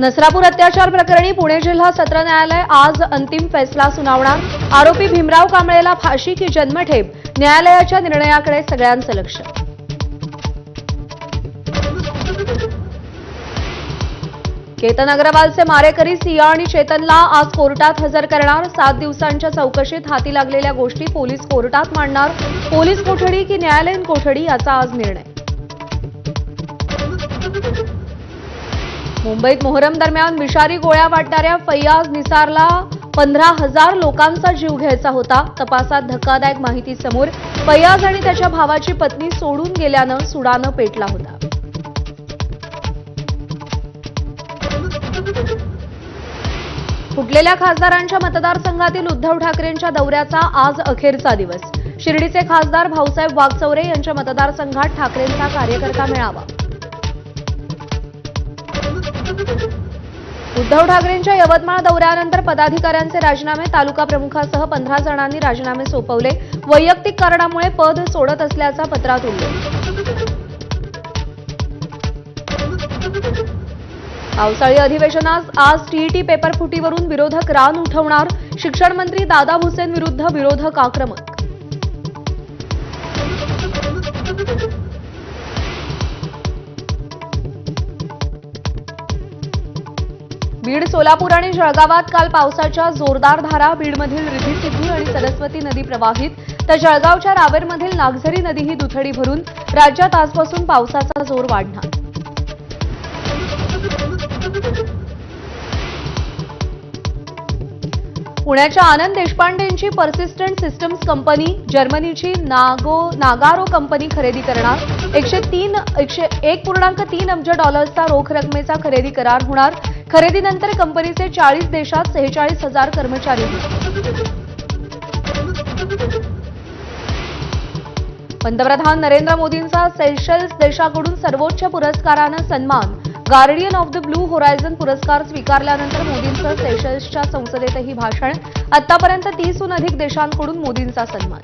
नसरापूर अत्याचार प्रकरणी पुणे जिल्हा सत्र न्यायालय आज अंतिम फैसला सुनावणार। आरोपी भीमराव कांबळेला फाशी की जन्मठेप, न्यायालयाच्या निर्णयाकडे सगळ्यांचं लक्ष। केतन अग्रवालचे मारेकरी सिया आणि चेतनला आज कोर्टात हजर करणार। 7 दिवसांच्या चौकशीत हाती लागलेल्या गोष्टी पोलीस कोर्टात मांडणार। पोलीस कोठडी की न्यायालयीन कोठडी याचा आज निर्णय। मुंबईत मोहरम दरम्यान विषारी गोळ्या वाटणाऱ्या फैयाज निसारला 15,000 लोकांचा जीव घ्यायचा होता। तपासात धक्कादायक माहिती समोर। फैयाज आणि त्याच्या भावाची पत्नी सोडून गेल्यानं सुडानं पेटला होता। फुटलेल्या खासदारांच्या मतदारसंघातील उद्धव ठाकरेंच्या दौऱ्याचा आज अखेरचा दिवस। शिर्डीचे खासदार भाऊसाहेब वागचौरे यांच्या मतदारसंघात ठाकरेंचा कार्यकर्ता मेळावा। उद्धव ठाकरेंच्या यवतमाळ दौऱ्यानंतर पदाधिकाऱ्यांचे राजीनामे। तालुका प्रमुखासह 15 जणांनी राजीनामे सोपवले। वैयक्तिक कारणामुळे पद सोडत असल्याचा पत्रात उल्लेख। पावसाळी अधिवेशनात आज टीईटी पेपर फुटीवरून विरोधक रान उठवणार। शिक्षण मंत्री दादा भुसेन विरुद्ध विरोधक आक्रमक। बीड, सोलापूर आणि जळगावात काल पावसाच्या जोरदार धारा। बीडमधील रिधी सिद्धू आणि सरस्वती नदी प्रवाहित, तर जळगावच्या रावेरमधील नागझरी नदीही दुथडी भरून। राज्यात आजपासून पावसाचा जोर वाढणार। पुण्याच्या आनंद देशपांडेंची पर्सिस्टंट सिस्टम्स कंपनी जर्मनीची नागारो कंपनी खरेदी करणार। 1.3 अब्ज डॉलर्सचा रोख रकमेचा खरेदी करार होणार। खरेदीनंतर कंपनीचे 40 देशात 46,000 कर्मचारी होतील। पंतप्रधान नरेंद्र मोदींचा सेशेल्स देशाकडून सर्वोच्च पुरस्कारानं सन्मान। Guardian of the blue horizon पुरस्कार स्वीकारल्यानंतर मोदींचं सेशेल्सच्या संसदेतही भाषण। आतापर्यंत 30हून अधिक देशांकडून मोदींचा सन्मान।